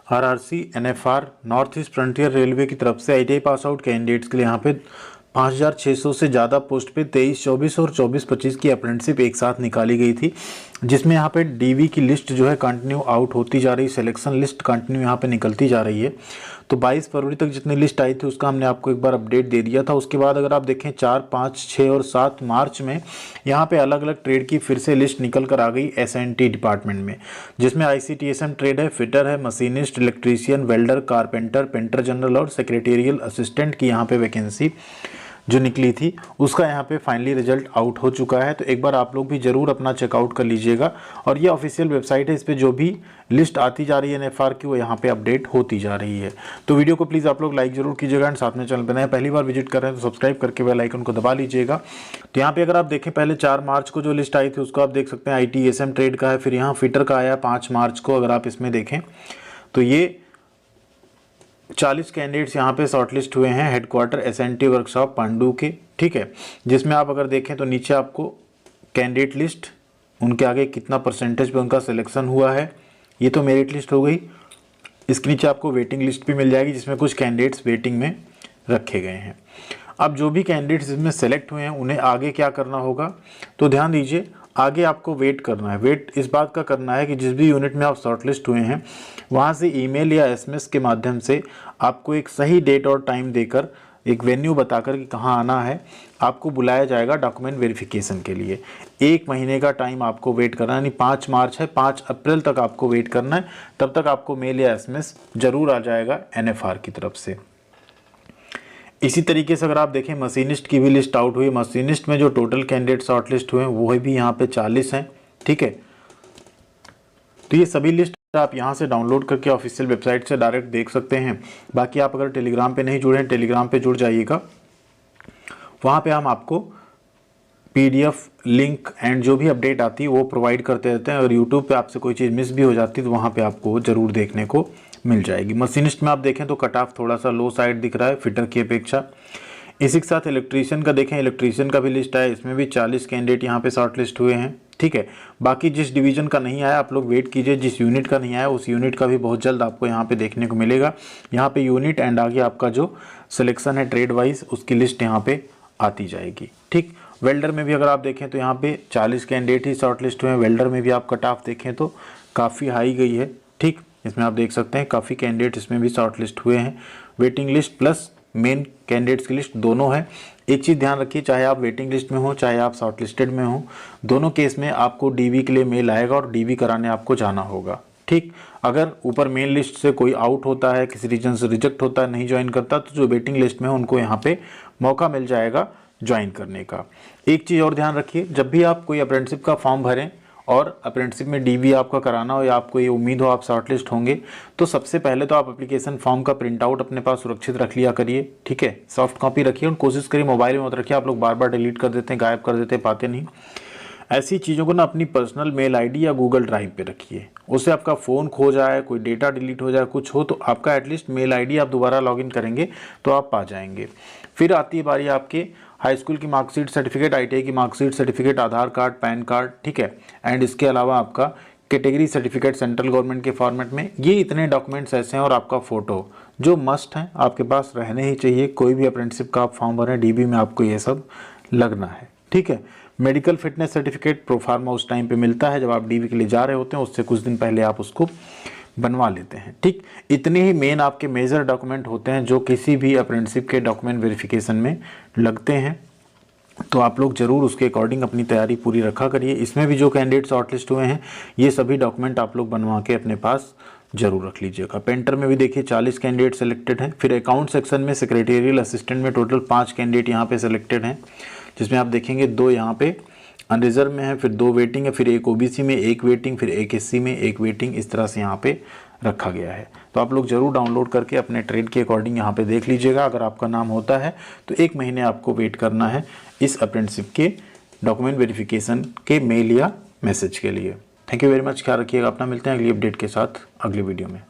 RRC NFR north east frontier railway की तरफ से आईटीआई पास आउट कैंडिडेट्स के लिए यहाँ पे 5,600 से ज़्यादा पोस्ट पे 23-24 और 24-25 की अप्रेंटिसशिप एक साथ निकाली गई थी, जिसमें यहाँ पे डीवी की लिस्ट जो है कंटिन्यू आउट होती जा रही, सिलेक्शन लिस्ट कंटिन्यू यहाँ पे निकलती जा रही है। तो 22 फरवरी तक जितनी लिस्ट आई थी उसका हमने आपको एक बार अपडेट दे दिया था। उसके बाद अगर आप देखें 4, 5, 6 और 7 मार्च में यहाँ पे अलग अलग ट्रेड की फिर से लिस्ट निकल कर आ गई एसएनटी डिपार्टमेंट में, जिसमें आईसीटीएसएम ट्रेड है, फिटर है, machinist, electrician, welder, carpenter, painter general और सेक्रेटेरियल असिस्टेंट की यहाँ पे वैकेंसी जो निकली थी उसका यहाँ पे फाइनली रिजल्ट आउट हो चुका है। तो एक बार आप लोग भी ज़रूर अपना चेकआउट कर लीजिएगा। और ये ऑफिशियल वेबसाइट है, इस पर जो भी लिस्ट आती जा रही है एनएफआर की वो यहाँ पे अपडेट होती जा रही है। तो वीडियो को प्लीज़ आप लोग लाइक जरूर कीजिएगा एंड साथ में चैनल पर नए पहली बार विजिट कर रहे हैं तो सब्सक्राइब करके बेल आइकन को दबा लीजिएगा। तो यहाँ पे अगर आप देखें पहले 4 मार्च को जो लिस्ट आई थी उसको आप देख सकते हैं आईटीएसएम ट्रेड का है, फिर यहाँ फिटर का आया 5 मार्च को। अगर आप इसमें देखें तो ये 40 कैंडिडेट्स यहाँ पे शॉर्टलिस्ट हुए हैं हेडक्वार्टर एसएनटी वर्कशॉप पांडु के, ठीक है। जिसमें आप अगर देखें तो नीचे आपको कैंडिडेट लिस्ट, उनके आगे कितना परसेंटेज पे उनका सिलेक्शन हुआ है, ये तो मेरिट लिस्ट हो गई। इसके नीचे आपको वेटिंग लिस्ट भी मिल जाएगी जिसमें कुछ कैंडिडेट्स वेटिंग में रखे गए हैं। अब जो भी कैंडिडेट्स इसमें सेलेक्ट हुए हैं उन्हें आगे क्या करना होगा, तो ध्यान दीजिए आगे आपको वेट करना है। वेट इस बात का करना है कि जिस भी यूनिट में आप शॉर्टलिस्ट हुए हैं वहाँ से ईमेल या एसएमएस के माध्यम से आपको एक सही डेट और टाइम देकर, एक वेन्यू बताकर कि कहाँ आना है, आपको बुलाया जाएगा डॉक्यूमेंट वेरिफिकेशन के लिए। 1 महीने का टाइम आपको वेट करना है, यानी 5 मार्च है, 5 अप्रैल तक आपको वेट करना है। तब तक आपको मेल या एसएमएस जरूर आ जाएगा एनएफआर की तरफ से। इसी तरीके से अगर आप देखें मशीनिस्ट की भी लिस्ट आउट हुई। मशीनिस्ट में जो टोटल कैंडिडेट शॉर्टलिस्ट हुए हैं वो भी यहाँ पे 40 हैं, ठीक है। तो ये सभी लिस्ट आप यहाँ से डाउनलोड करके ऑफिशियल वेबसाइट से डायरेक्ट देख सकते हैं। बाकी आप अगर टेलीग्राम पे नहीं जुड़े हैं, टेलीग्राम पे जुड़ जाइएगा, वहाँ पे हम आपको पीडीएफ लिंक एंड जो भी अपडेट आती है वो प्रोवाइड करते रहते हैं। अगर यूट्यूब पे आपसे कोई चीज़ मिस भी हो जाती है तो वहाँ पे आपको ज़रूर देखने को मिल जाएगी। मशीनिस्ट में आप देखें तो कट ऑफ थोड़ा सा लो साइड दिख रहा है फिटर की अपेक्षा। इसी के साथ इलेक्ट्रीशियन का देखें, इलेक्ट्रीशियन का भी लिस्ट आया, इसमें भी 40 कैंडिडेट यहाँ पे शॉर्ट लिस्ट हुए हैं, ठीक है। बाकी जिस डिवीज़न का नहीं आया आप लोग वेट कीजिए, जिस यूनिट का नहीं आया उस यूनिट का भी बहुत जल्द आपको यहाँ पे देखने को मिलेगा। यहाँ पे यूनिट एंड आगे आपका जो सिलेक्शन है ट्रेड वाइज उसकी लिस्ट यहाँ पे आती जाएगी, ठीक। वेल्डर में भी अगर आप देखें तो यहाँ पे 40 कैंडिडेट ही शॉर्ट लिस्ट हुए हैं। वेल्डर में भी आप कट ऑफ देखें तो काफ़ी हाई गई है, ठीक। इसमें आप देख सकते हैं काफ़ी कैंडिडेट इसमें भी शॉर्ट लिस्ट हुए हैं। Waiting list plus main candidates की लिस्ट दोनों है। एक चीज़ ध्यान रखिए, चाहे आप वेटिंग लिस्ट में हो चाहे आप शॉर्ट लिस्टेड में हो, दोनों केस में आपको डीवी के लिए मेल आएगा और डीवी कराने आपको जाना होगा, ठीक। अगर ऊपर मेन लिस्ट से कोई आउट होता है, किसी रीजन से रिजेक्ट होता है, नहीं ज्वाइन करता, तो जो वेटिंग लिस्ट में है उनको यहाँ पे मौका मिल जाएगा ज्वाइन करने का। एक चीज़ और ध्यान रखिए, जब भी आप कोई अप्रेंटिसशिप का फॉर्म भरें और अप्रेंटिसशिप में डीवी आपका कराना हो या आपको ये उम्मीद हो आप शॉर्टलिस्ट होंगे, तो सबसे पहले तो आप एप्लीकेशन फॉर्म का प्रिंट आउट अपने पास सुरक्षित रख लिया करिए, ठीक है। सॉफ्ट कॉपी रखिए और कोशिश करिए मोबाइल में मत रखिए, आप लोग बार बार डिलीट कर देते हैं, गायब कर देते हैं, पाते नहीं। ऐसी चीज़ों को ना अपनी पर्सनल मेल आईडी या गूगल ड्राइव पे रखिए। उससे आपका फ़ोन खो जाए, कोई डेटा डिलीट हो जाए, कुछ हो तो आपका एटलीस्ट मेल आईडी आप दोबारा लॉगिन करेंगे तो आप पा जाएंगे। फिर आती है बारी आपके हाई स्कूल की मार्कशीट सर्टिफिकेट, आईटीआई की मार्कशीट सर्टिफिकेट, आधार कार्ड, पैन कार्ड, ठीक है। एंड इसके अलावा आपका कैटेगरी सर्टिफिकेट सेंट्रल गवर्नमेंट के फॉर्मेट में। ये इतने डॉक्यूमेंट्स ऐसे हैं और आपका फ़ोटो जो मस्ट हैं, आपके पास रहने ही चाहिए। कोई भी अप्रेंटिसशिप का आप फॉर्म भरें डीबी में आपको ये सब लगना है, ठीक है। मेडिकल फिटनेस सर्टिफिकेट प्रोफार्मा उस टाइम पे मिलता है जब आप डीवी के लिए जा रहे होते हैं, उससे कुछ दिन पहले आप उसको बनवा लेते हैं, ठीक। इतने ही मेन आपके मेजर डॉक्यूमेंट होते हैं जो किसी भी अप्रेंटिसशिप के डॉक्यूमेंट वेरिफिकेशन में लगते हैं। तो आप लोग ज़रूर उसके अकॉर्डिंग अपनी तैयारी पूरी रखा करिए। इसमें भी जो कैंडिडेट शॉर्टलिस्ट हुए हैं ये सभी डॉक्यूमेंट आप लोग बनवा के अपने पास जरूर रख लीजिएगा। पेंटर में भी देखिए 40 कैंडिडेट सेलेक्टेड हैं। फिर अकाउंट सेक्शन में सेक्रेटेरियल असिस्टेंट में टोटल 5 कैंडिडेट यहाँ पे सेलेक्टेड हैं, जिसमें आप देखेंगे 2 यहाँ पे अनरिजर्व में है, फिर 2 वेटिंग है, फिर 1 ओबीसी में 1 वेटिंग, फिर 1 एससी में 1 वेटिंग, इस तरह से यहाँ पे रखा गया है। तो आप लोग ज़रूर डाउनलोड करके अपने ट्रेड के अकॉर्डिंग यहाँ पे देख लीजिएगा। अगर आपका नाम होता है तो 1 महीने आपको वेट करना है इस अप्रेंटिसशिप के डॉक्यूमेंट वेरिफिकेशन के मेल या मैसेज के लिए। थैंक यू वेरी मच, ख्याल रखिएगा अपना। मिलते हैं अगली अपडेट के साथ अगली वीडियो में।